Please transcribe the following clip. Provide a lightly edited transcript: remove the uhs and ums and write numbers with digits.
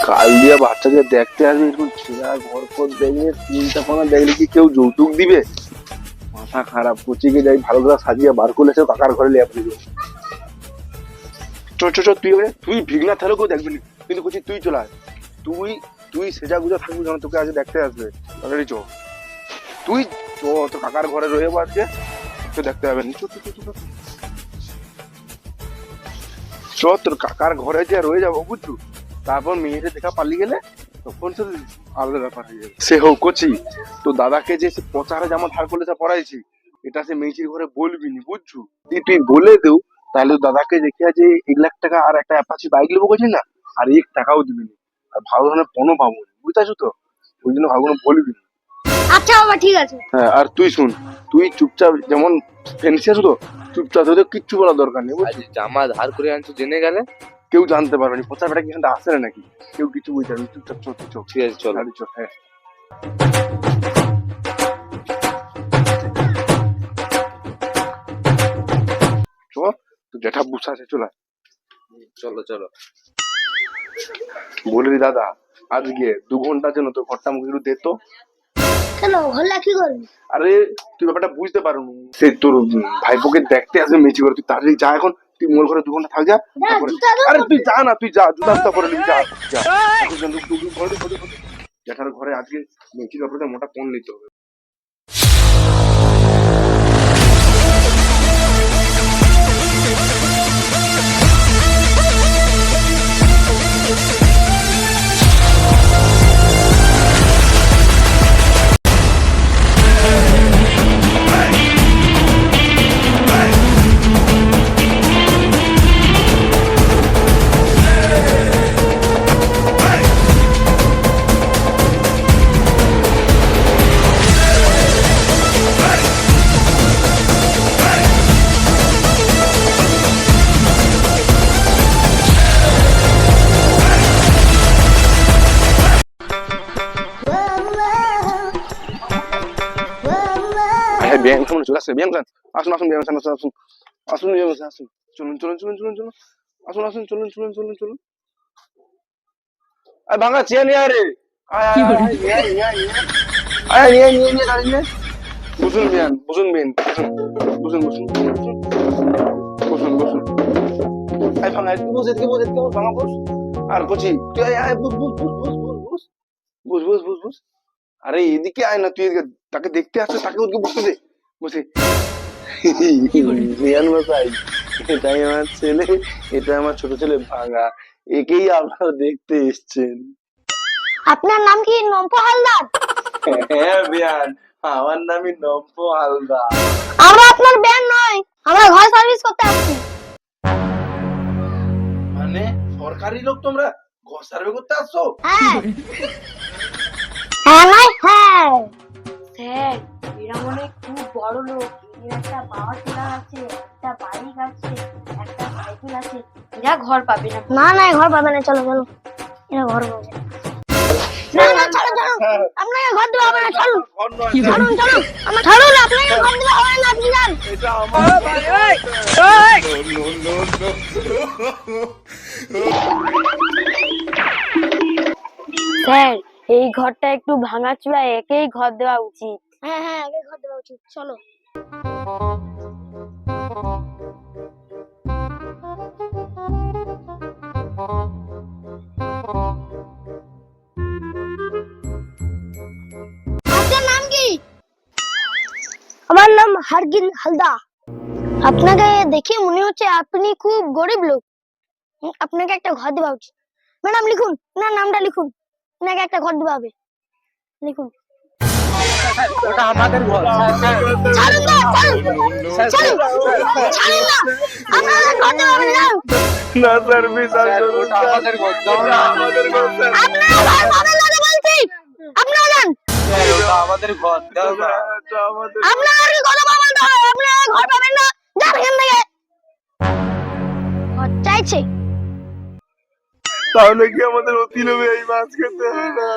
কাল দিয়া বাচ্চাকে দেখতে আসবে, এরকম ছেঁড়া ঘর ফর দেখলে, তিনটা পানা দেখলে কি কেউ যৌতুক দিবে? মাথা খারাপ, কোচিকে যাই ভালো করে সাজিয়ে বার করলেছে কাকার ঘরে লিয়ে আপনি। চ চ চ, তুই ভিগনা থাকলেও কেউ দেখবি না, কিন্তু কোচি তুই চলে আয়। তুই তুই সেজা গুজা থাকবি যখন তোকে আজ দেখতে আসবে। তাড়াতাড়ি চ, তুই চ, তোর কাকার ঘরে রয়ে যাবো আজকে, তোকে দেখতে হবে না। চ চ চ চ, চ তোর কাকার ঘরে যে রয়ে যাবো বুঝছো, তারপর মেয়েদের দেখা পালিয়ে গেলে তখন সে আলাদা ব্যাপার হয়ে যাবে। সে হোক করছি তো দাদাকে যে 50,000 জামা ধার করলে সে পড়াইছি, এটা সে মেয়েছির ঘরে বলবি নি বুঝছো। যদি তুই বলে দেও তাহলে দাদাকে দেখিয়া যে 1,00,000 টাকা আর একটা অ্যাপাচি বাইক নেবো করছিস না, আর 1 টাকাও দিবি না, আর ভালো ধরনের পণও পাবো না, বুঝতে পারছো তো? ওই জন্য ভাবো বলবি না। আচ্ছা বাবা ঠিক আছে। হ্যাঁ, আর তুই শুন, তুই চুপচাপ যেমন ফেন্সি আছো তো, চুপচাপ তোদের কিচ্ছু বলার দরকার নেই। আজ জামা ধার করে আনছো জেনে গেলে কেউ জানতে পারবে না, পচা বেটা কি এখানটা আসে না নাকি, কেউ কিছু বুঝতে পারবে না। চুপচাপ চল, তুই চল। ঠিক আছে চলো। গাড়ি চল। হ্যাঁ চল, তো জ্যাঠা বুসা আছে, চল। চলো চলো। বলি দাদা, আজকে 2 ঘন্টার জন্য তো ঘরটা মুখে একটু দে তো। কেন হল্লা কি করবি? আরে তুই ব্যাপারটা বুঝতে পারো, সে তোর ভাইপোকে দেখতে আসবে মেচি করে, তুই তাড়াতাড়ি যা এখন, তুই মোর ঘরে 2 ঘন্টা থাক যা। তারপরে আরে তুই যা না, তুই যা, জুতা জুতা পরে নিবি, যা যা। জ্যাঠার ঘরে আজকে মেচির ব্যাপারটা মোটা কোন নিতে হবে। হ্যাঁ, বিয়ান কেমন চলে আসছে, বিয়ান খান আসুন, আসুন বিয়ান খান, আসুন আসুন আসুন, বিয়ান খান আসুন, চলুন চলুন চলুন চলুন চলুন, আসুন আসুন, চলুন চলুন চলুন চলুন। আরে ভাঙা চেয়ে নিয়ে রে, আয় আয় আয় আয়, নিয়ে আয়, নিয়ে আয়, নিয়ে আয়। আয় নিয়ে আয়, নিয়ে নিয়ে গাড়ি নিয়ে। বসুন বিয়ান, বসুন বিয়ান, বসুন বসুন বসুন বসুন বসুন। আয় ভাঙা, এদিকে বস, এদিকে বস, এদিকে বস, ভাঙা বস। আর কচি তুই আয় আয়, বস বস বস বস বস বস বস বস বস বস। আরে এদিকে আয় না, তুই এদিকে, তাকে দেখতে আসছে, তাকে ওদিকে বসতে দে, বসে। বিয়ান মশাই, এটাই আমার ছেলে, এটা আমার ছোট ছেলে ভাঙা, একেই আপনারা দেখতে এসছেন। আপনার নাম কি নম্প হালদার? হ্যাঁ বিয়ান, আমার নামই নব্য হালদার। আমরা আপনার ব্যান নয়, আমরা ঘর সার্ভিস করতে আসছি। মানে সরকারি লোক তোমরা, ঘর সার্ভে করতে আসছো? হ্যাঁ হ্যাঁ নয় হ্যাঁ। স্যার এরা মনে খুব বড় লোক, এদের একটা পাওয়ার টিলার আছে, একটা বাইক আছে, একটা সাইকেল আছে, এরা ঘর পাবে না। না না ঘর পাবে না, চলো চলো, এরা ঘর পাবে না। না না চলো চলো, আপনাকে ঘর দেওয়া হবে না, চলুন ঘর নয়, চলুন চলুন, আমার চলুন, আপনাকে ঘর দেওয়া হবে না, আপনি যান। এটা আমার। স্যার এই ঘরটা একটু ভাঙাচোরা, একেই ঘর দেওয়া উচিত। হ্যাঁ হ্যাঁ একে ঘর দেওয়া উচিত, চলো। আপনার নাম কি? আমার নাম হারগিন হালদা। আপনাকে দেখে মনে হচ্ছে আপনি খুব গরিব লোক, আপনাকে একটা ঘর দেওয়া উচিত। ম্যাডাম লিখুন, না নামটা লিখুন, আপনাকে একটা ঘর দেওয়া হবে, লিখুন। ওটা আমাদের ঘর। ছাড়ুন না, ছাড়ুন, ছাড়ুন, ছাড়ুন না, আপনাকে ঘর দেওয়া হবে না। না স্যার, বিশাল ওটা আমাদের ঘর, দাও না। আমাদের ঘর স্যার। আপনারা ঘর পাবেন না তো বলছি, আপনারা যান। ওটা আমাদের ঘর, দাও না। এটা আমাদের। আপনারা আর কি কথা বলতে হয়, আপনারা ঘর পাবেন না, যান এখান থেকে। ঘর চাইছে, তাহলে কি আমাদের অতি লোভে এই মাছ খেতে হবে না?